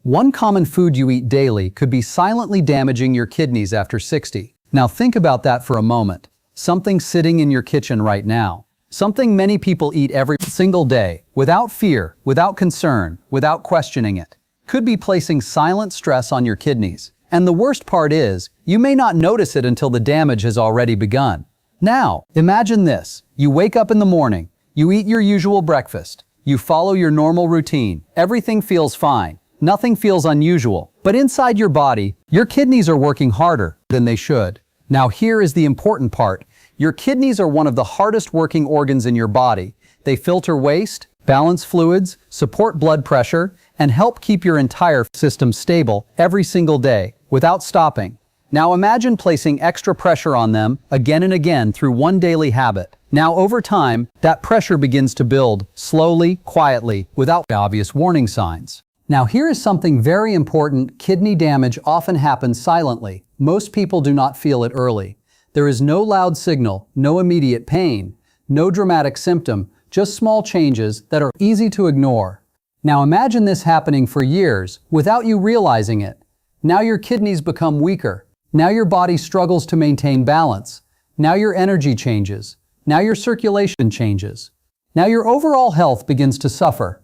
One common food you eat daily could be silently damaging your kidneys after 60. Now think about that for a moment. Something sitting in your kitchen right now. Something many people eat every single day, without fear, without concern, without questioning it. Could be placing silent stress on your kidneys. And the worst part is, you may not notice it until the damage has already begun. Now, imagine this. You wake up in the morning. You eat your usual breakfast. You follow your normal routine. Everything feels fine. Nothing feels unusual. But inside your body, your kidneys are working harder than they should. Now here is the important part. Your kidneys are one of the hardest working organs in your body. They filter waste, balance fluids, support blood pressure, and help keep your entire system stable every single day without stopping. Now imagine placing extra pressure on them again and again through one daily habit. Now over time, that pressure begins to build, slowly, quietly, without obvious warning signs. Now here is something very important. Kidney damage often happens silently. Most people do not feel it early. There is no loud signal, no immediate pain, no dramatic symptom, just small changes that are easy to ignore. Now imagine this happening for years without you realizing it. Now your kidneys become weaker. Now your body struggles to maintain balance. Now your energy changes. Now your circulation changes. Now your overall health begins to suffer.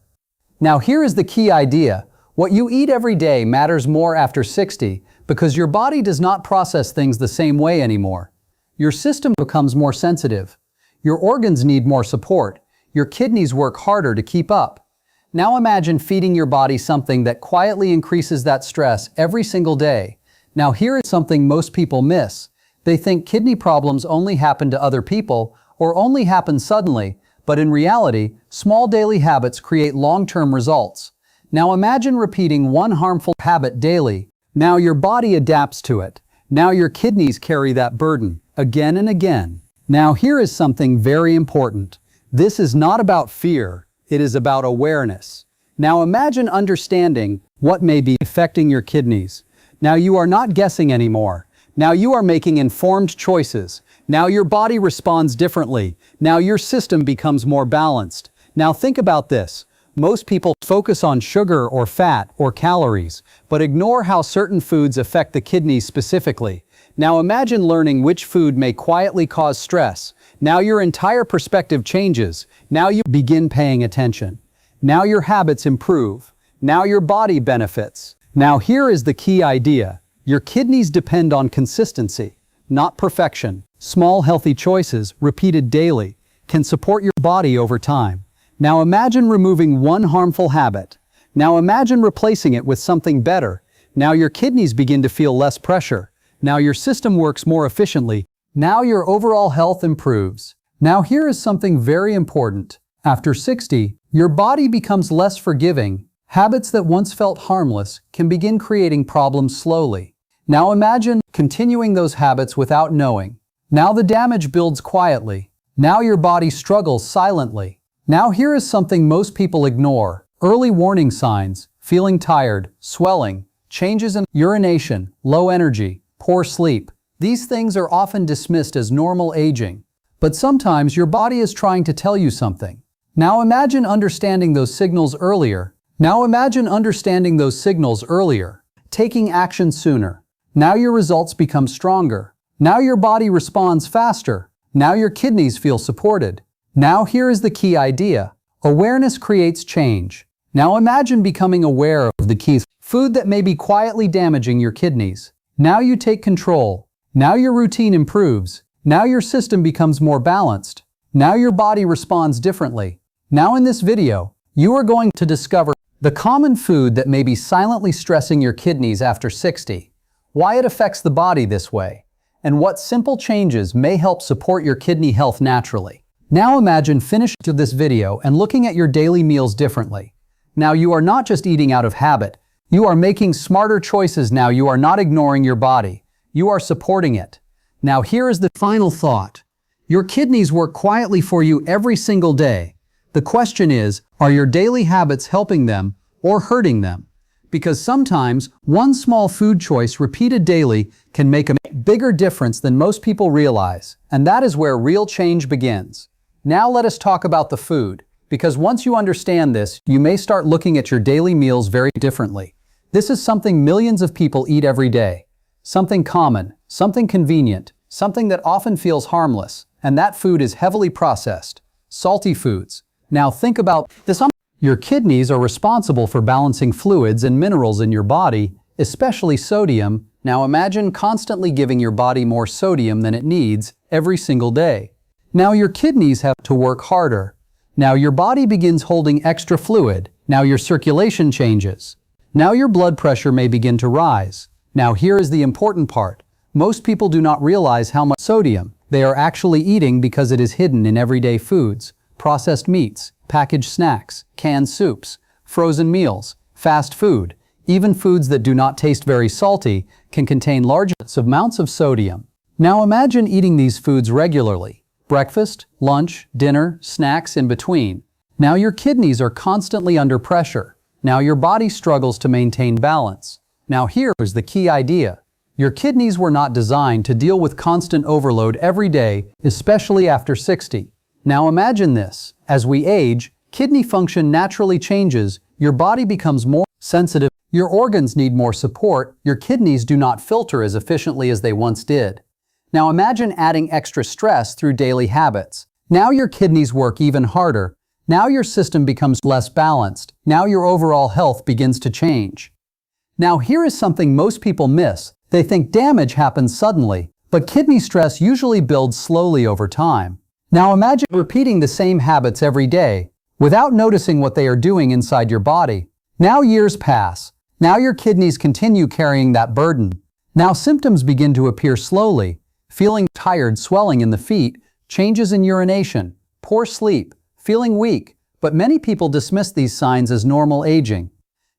Now here is the key idea. What you eat every day matters more after 60 because your body does not process things the same way anymore. Your system becomes more sensitive. Your organs need more support. Your kidneys work harder to keep up. Now imagine feeding your body something that quietly increases that stress every single day. Now here is something most people miss. They think kidney problems only happen to other people or only happen suddenly, but in reality, small daily habits create long-term results. Now imagine repeating one harmful habit daily. Now your body adapts to it. Now your kidneys carry that burden again and again. Now here is something very important. This is not about fear. It is about awareness. Now imagine understanding what may be affecting your kidneys. Now you are not guessing anymore. Now you are making informed choices. Now your body responds differently. Now your system becomes more balanced. Now think about this. Most people focus on sugar or fat or calories, but ignore how certain foods affect the kidneys specifically. Now imagine learning which food may quietly cause stress. Now your entire perspective changes. Now you begin paying attention. Now your habits improve. Now your body benefits. Now here is the key idea. Your kidneys depend on consistency, not perfection. Small healthy choices, repeated daily, can support your body over time. Now imagine removing one harmful habit. Now imagine replacing it with something better. Now your kidneys begin to feel less pressure. Now your system works more efficiently. Now your overall health improves. Now here is something very important. After 60, your body becomes less forgiving. Habits that once felt harmless can begin creating problems slowly. Now imagine continuing those habits without knowing. Now the damage builds quietly. Now your body struggles silently. Now here is something most people ignore. Early warning signs, feeling tired, swelling, changes in urination, low energy, poor sleep. These things are often dismissed as normal aging. But sometimes your body is trying to tell you something. Now imagine understanding those signals earlier. Taking action sooner. Now your results become stronger. Now your body responds faster. Now your kidneys feel supported. Now here is the key idea. Awareness creates change. Now imagine becoming aware of the key food that may be quietly damaging your kidneys. Now you take control. Now your routine improves. Now your system becomes more balanced. Now your body responds differently. Now in this video, you are going to discover the common food that may be silently stressing your kidneys after 60, why it affects the body this way, and what simple changes may help support your kidney health naturally. Now imagine finishing this video and looking at your daily meals differently. Now you are not just eating out of habit, you are making smarter choices. Now you are not ignoring your body, you are supporting it. Now here is the final thought. Your kidneys work quietly for you every single day. The question is, are your daily habits helping them or hurting them? Because sometimes one small food choice repeated daily can make a bigger difference than most people realize, and that is where real change begins. Now let us talk about the food, because once you understand this, you may start looking at your daily meals very differently. This is something millions of people eat every day. Something common, something convenient, something that often feels harmless, and that food is heavily processed. Salty foods. Now think about this. Your kidneys are responsible for balancing fluids and minerals in your body, especially sodium. Now imagine constantly giving your body more sodium than it needs every single day. Now your kidneys have to work harder. Now your body begins holding extra fluid. Now your circulation changes. Now your blood pressure may begin to rise. Now here is the important part. Most people do not realize how much sodium they are actually eating because it is hidden in everyday foods, processed meats, packaged snacks, canned soups, frozen meals, fast food. Even foods that do not taste very salty can contain large amounts of sodium. Now imagine eating these foods regularly. Breakfast, lunch, dinner, snacks in between. Now your kidneys are constantly under pressure. Now your body struggles to maintain balance. Now here is the key idea. Your kidneys were not designed to deal with constant overload every day, especially after 60. Now imagine this. As we age, kidney function naturally changes. Your body becomes more sensitive. Your organs need more support. Your kidneys do not filter as efficiently as they once did. Now imagine adding extra stress through daily habits. Now your kidneys work even harder. Now your system becomes less balanced. Now your overall health begins to change. Now here is something most people miss. They think damage happens suddenly, but kidney stress usually builds slowly over time. Now imagine repeating the same habits every day, without noticing what they are doing inside your body. Now years pass. Now your kidneys continue carrying that burden. Now symptoms begin to appear slowly. Feeling tired, swelling in the feet, changes in urination, poor sleep, feeling weak, but many people dismiss these signs as normal aging.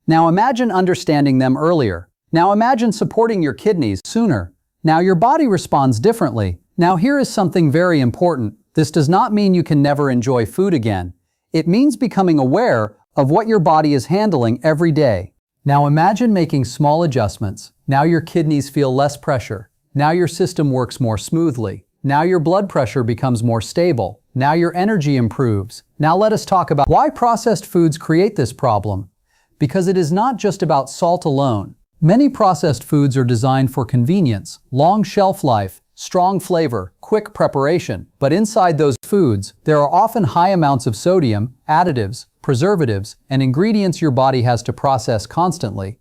Now imagine understanding them earlier. Now imagine supporting your kidneys sooner. Now your body responds differently. Now here is something very important. This does not mean you can never enjoy food again. It means becoming aware of what your body is handling every day. Now imagine making small adjustments. Now your kidneys feel less pressure. Now your system works more smoothly. Now your blood pressure becomes more stable. Now your energy improves. Now let us talk about why processed foods create this problem. Because it is not just about salt alone. Many processed foods are designed for convenience, long shelf life, strong flavor, quick preparation. But inside those foods, there are often high amounts of sodium, additives, preservatives, and ingredients your body has to process constantly.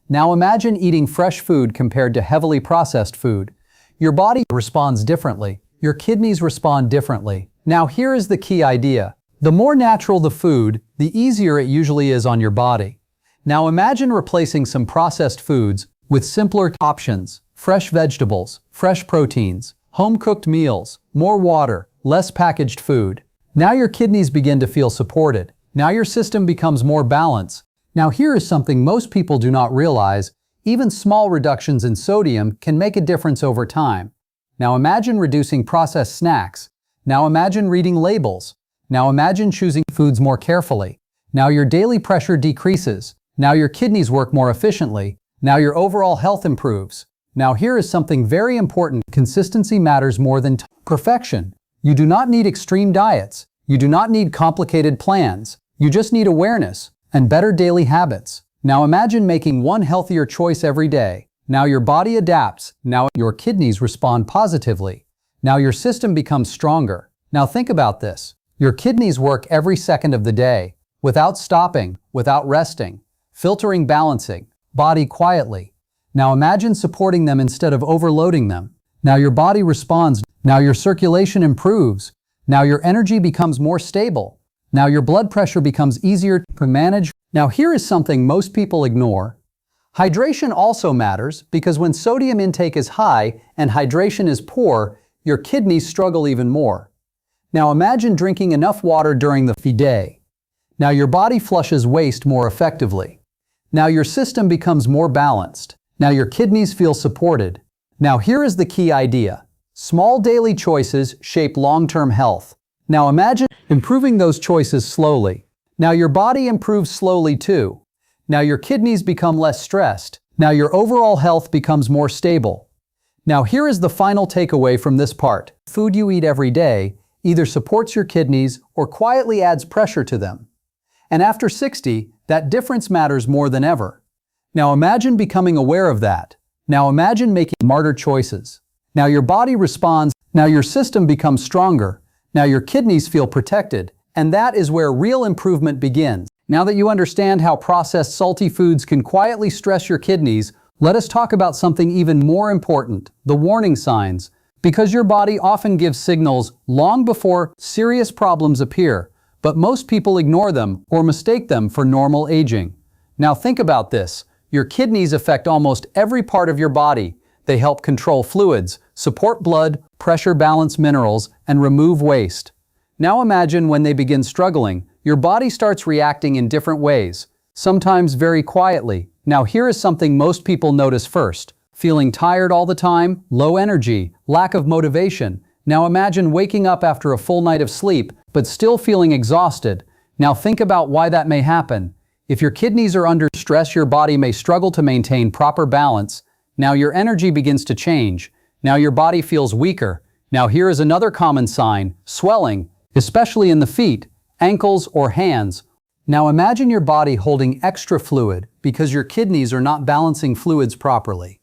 Now imagine eating fresh food compared to heavily processed food. Your body responds differently. Your kidneys respond differently. Now here is the key idea. The more natural the food, the easier it usually is on your body. Now imagine replacing some processed foods with simpler options, fresh vegetables, fresh proteins, home-cooked meals, more water, less packaged food. Now your kidneys begin to feel supported. Now your system becomes more balanced. Now here is something most people do not realize. Even small reductions in sodium can make a difference over time. Now imagine reducing processed snacks. Now imagine reading labels. Now imagine choosing foods more carefully. Now your daily pressure decreases. Now your kidneys work more efficiently. Now your overall health improves. Now here is something very important. Consistency matters more than perfection. You do not need extreme diets. You do not need complicated plans. You just need awareness and better daily habits. Now imagine making one healthier choice every day. Now your body adapts. Now your kidneys respond positively. Now your system becomes stronger. Now think about this. Your kidneys work every second of the day, without stopping, without resting, filtering, balancing, body quietly. Now imagine supporting them instead of overloading them. Now your body responds. Now your circulation improves. Now your energy becomes more stable. Now your blood pressure becomes easier to manage. Now here is something most people ignore. Hydration also matters because when sodium intake is high and hydration is poor, your kidneys struggle even more. Now imagine drinking enough water during the day. Now your body flushes waste more effectively. Now your system becomes more balanced. Now your kidneys feel supported. Now here is the key idea. Small daily choices shape long-term health. Now imagine improving those choices slowly. Now your body improves slowly too. Now your kidneys become less stressed. Now your overall health becomes more stable. Now here is the final takeaway from this part. Food you eat every day either supports your kidneys or quietly adds pressure to them. And after 60, that difference matters more than ever. Now imagine becoming aware of that. Now imagine making smarter choices. Now your body responds. Now your system becomes stronger. Now your kidneys feel protected. And that is where real improvement begins. Now that you understand how processed salty foods can quietly stress your kidneys, let us talk about something even more important, the warning signs. Because your body often gives signals long before serious problems appear, but most people ignore them or mistake them for normal aging. Now think about this. Your kidneys affect almost every part of your body. They help control fluids, support blood pressure, balance minerals, and remove waste. Now imagine when they begin struggling, your body starts reacting in different ways, sometimes very quietly. Now here is something most people notice first. Feeling tired all the time, low energy, lack of motivation. Now imagine waking up after a full night of sleep, but still feeling exhausted. Now think about why that may happen. If your kidneys are under stress, your body may struggle to maintain proper balance. Now your energy begins to change. Now your body feels weaker. Now here is another common sign, swelling, especially in the feet, ankles, or hands. Now imagine your body holding extra fluid because your kidneys are not balancing fluids properly.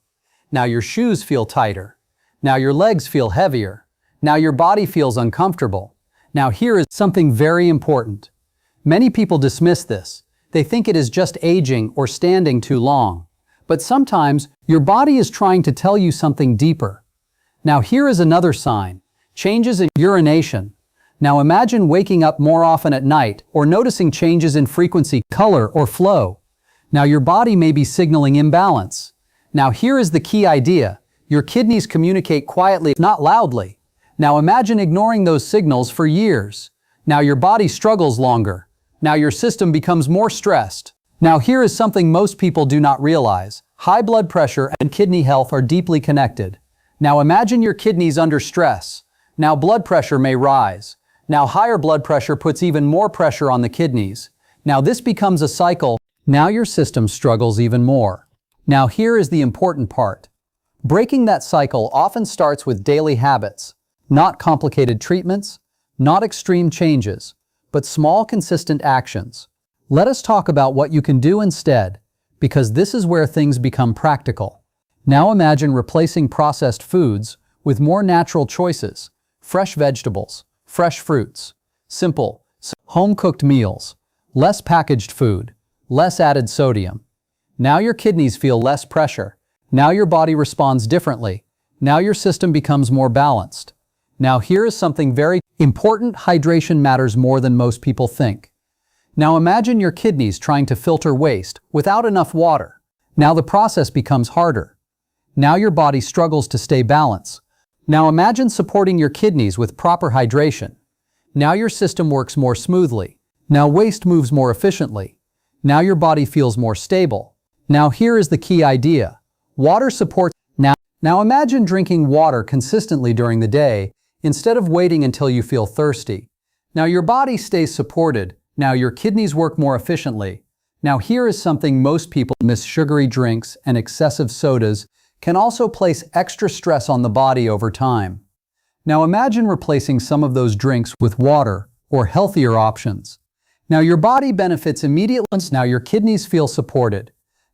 Now your shoes feel tighter. Now your legs feel heavier. Now your body feels uncomfortable. Now here is something very important. Many people dismiss this. They think it is just aging or standing too long. But sometimes your body is trying to tell you something deeper. Now here is another sign, changes in urination. Now imagine waking up more often at night or noticing changes in frequency, color, or flow. Now your body may be signaling imbalance. Now here is the key idea. Your kidneys communicate quietly, not loudly. Now imagine ignoring those signals for years. Now your body struggles longer. Now your system becomes more stressed. Now here is something most people do not realize. High blood pressure and kidney health are deeply connected. Now imagine your kidneys under stress. Now blood pressure may rise. Now higher blood pressure puts even more pressure on the kidneys. Now this becomes a cycle. Now your system struggles even more. Now here is the important part. Breaking that cycle often starts with daily habits. Not complicated treatments, not extreme changes, but small consistent actions. Let us talk about what you can do instead, because this is where things become practical. Now imagine replacing processed foods with more natural choices, fresh vegetables, fresh fruits, simple, home-cooked meals, less packaged food, less added sodium. Now your kidneys feel less pressure. Now your body responds differently. Now your system becomes more balanced. Now here is something very important. Hydration matters more than most people think. Now imagine your kidneys trying to filter waste without enough water. Now the process becomes harder. Now your body struggles to stay balanced. Now imagine supporting your kidneys with proper hydration. Now your system works more smoothly. Now waste moves more efficiently. Now your body feels more stable. Now here is the key idea. Water supports. Now imagine drinking water consistently during the day instead of waiting until you feel thirsty. Now your body stays supported. Now your kidneys work more efficiently. Now here is something most people miss. Sugary drinks and excessive sodas can also place extra stress on the body over time. Now imagine replacing some of those drinks with water or healthier options. Now your body benefits immediately. Now your kidneys feel supported.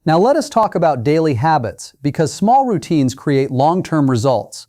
Now let us talk about daily habits, because small routines create long-term results.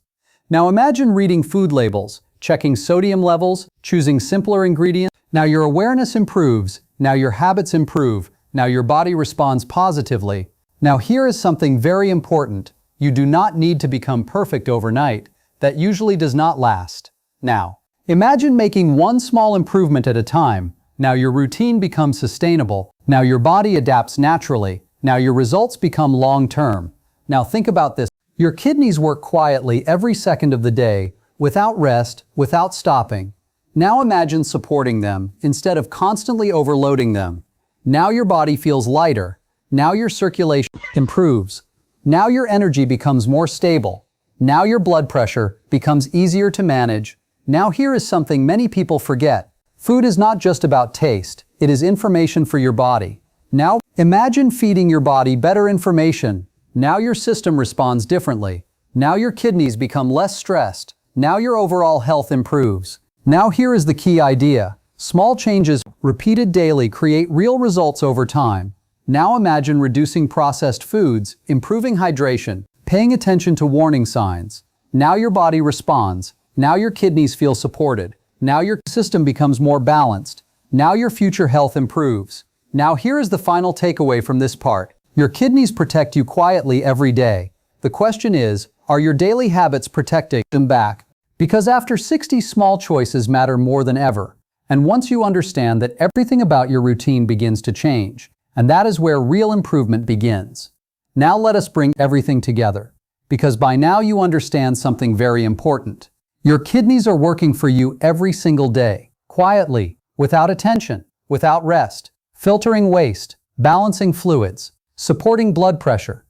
Now imagine reading food labels, checking sodium levels, choosing simpler ingredients. Now your awareness improves. Now your habits improve. Now your body responds positively. Now here is something very important. You do not need to become perfect overnight. That usually does not last. Now, imagine making one small improvement at a time. Now your routine becomes sustainable. Now your body adapts naturally. Now your results become long-term. Now think about this. Your kidneys work quietly every second of the day, without rest, without stopping. Now imagine supporting them instead of constantly overloading them. Now your body feels lighter. Now your circulation improves. Now your energy becomes more stable. Now your blood pressure becomes easier to manage. Now here is something many people forget. Food is not just about taste. It is information for your body. Now imagine feeding your body better information. Now your system responds differently. Now your kidneys become less stressed. Now your overall health improves. Now here is the key idea. Small changes repeated daily create real results over time. Now imagine reducing processed foods, improving hydration, paying attention to warning signs. Now your body responds. Now your kidneys feel supported. Now your system becomes more balanced. Now your future health improves. Now here is the final takeaway from this part. Your kidneys protect you quietly every day. The question is, are your daily habits protecting them back? Because after 60, small choices matter more than ever. And once you understand that, everything about your routine begins to change. And that is where real improvement begins. Now let us bring everything together. Because by now you understand something very important. Your kidneys are working for you every single day, quietly, without attention, without rest, filtering waste, balancing fluids, supporting blood pressure,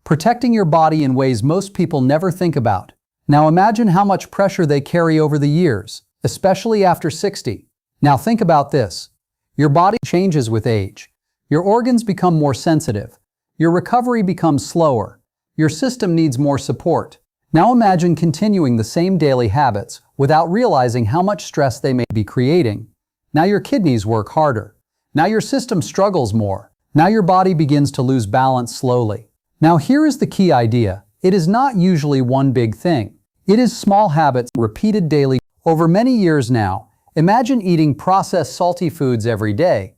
protecting your body in ways most people never think about. Now imagine how much pressure they carry over the years, especially after 60. Now think about this. Your body changes with age. Your organs become more sensitive. Your recovery becomes slower. Your system needs more support. Now imagine continuing the same daily habits without realizing how much stress they may be creating. Now your kidneys work harder. Now your system struggles more. Now your body begins to lose balance slowly. Now here is the key idea. It is not usually one big thing. It is small habits repeated daily over many years now. Imagine eating processed salty foods every day,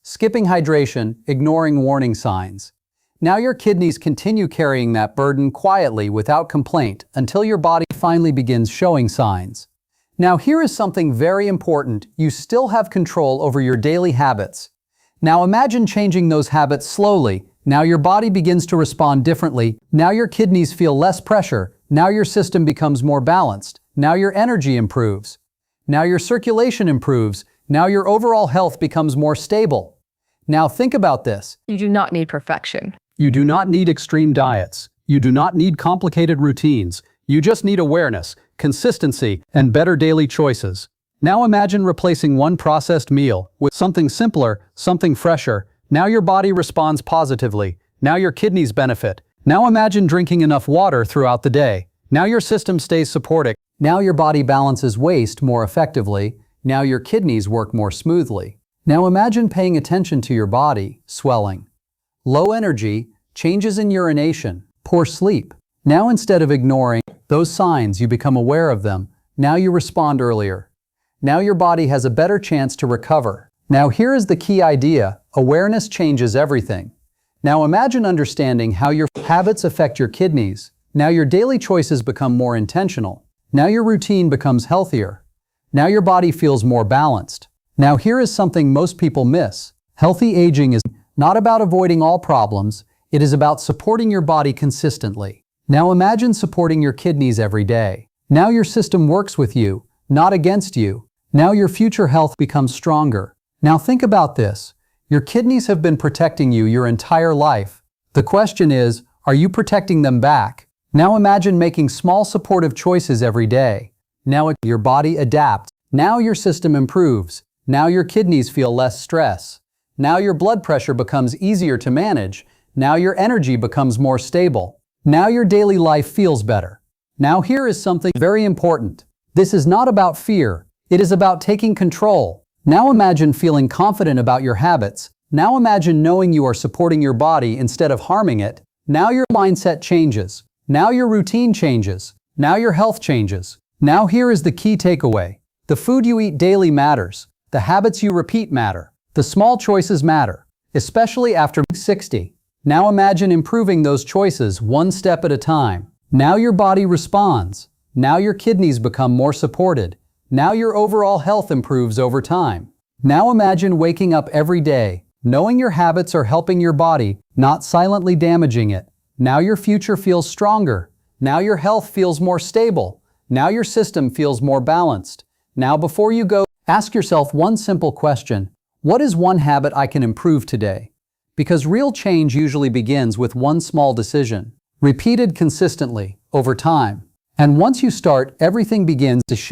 skipping hydration, ignoring warning signs. Now your kidneys continue carrying that burden quietly without complaint until your body finally begins showing signs. Now here is something very important. You still have control over your daily habits. Now imagine changing those habits slowly. Now your body begins to respond differently. Now your kidneys feel less pressure. Now your system becomes more balanced. Now your energy improves. Now your circulation improves. Now your overall health becomes more stable. Now think about this. You do not need perfection. You do not need extreme diets. You do not need complicated routines. You just need awareness, consistency, and better daily choices. Now imagine replacing one processed meal with something simpler, something fresher. Now your body responds positively. Now your kidneys benefit. Now imagine drinking enough water throughout the day. Now your system stays supported. Now your body balances waste more effectively. Now your kidneys work more smoothly. Now imagine paying attention to your body, swelling, low energy, changes in urination, poor sleep. Now instead of ignoring those signs, you become aware of them. Now you respond earlier. Now your body has a better chance to recover. Now here is the key idea. Awareness changes everything. Now imagine understanding how your habits affect your kidneys. Now your daily choices become more intentional. Now your routine becomes healthier. Now your body feels more balanced. Now here is something most people miss. Healthy aging is not about avoiding all problems. It is about supporting your body consistently. Now imagine supporting your kidneys every day. Now your system works with you, not against you. Now your future health becomes stronger. Now think about this. Your kidneys have been protecting you your entire life. The question is, are you protecting them back? Now imagine making small supportive choices every day. Now your body adapts. Now your system improves. Now your kidneys feel less stress. Now your blood pressure becomes easier to manage. Now your energy becomes more stable. Now your daily life feels better. Now here is something very important. This is not about fear. It is about taking control. Now imagine feeling confident about your habits. Now imagine knowing you are supporting your body instead of harming it. Now your mindset changes. Now your routine changes. Now your health changes. Now here is the key takeaway. The food you eat daily matters. The habits you repeat matter. The small choices matter, especially after 60. Now imagine improving those choices one step at a time. Now your body responds. Now your kidneys become more supported. Now your overall health improves over time. Now imagine waking up every day, knowing your habits are helping your body, not silently damaging it. Now your future feels stronger. Now your health feels more stable. Now your system feels more balanced. Now before you go, ask yourself one simple question. What is one habit I can improve today? Because real change usually begins with one small decision, repeated consistently over time. And once you start, everything begins to shift.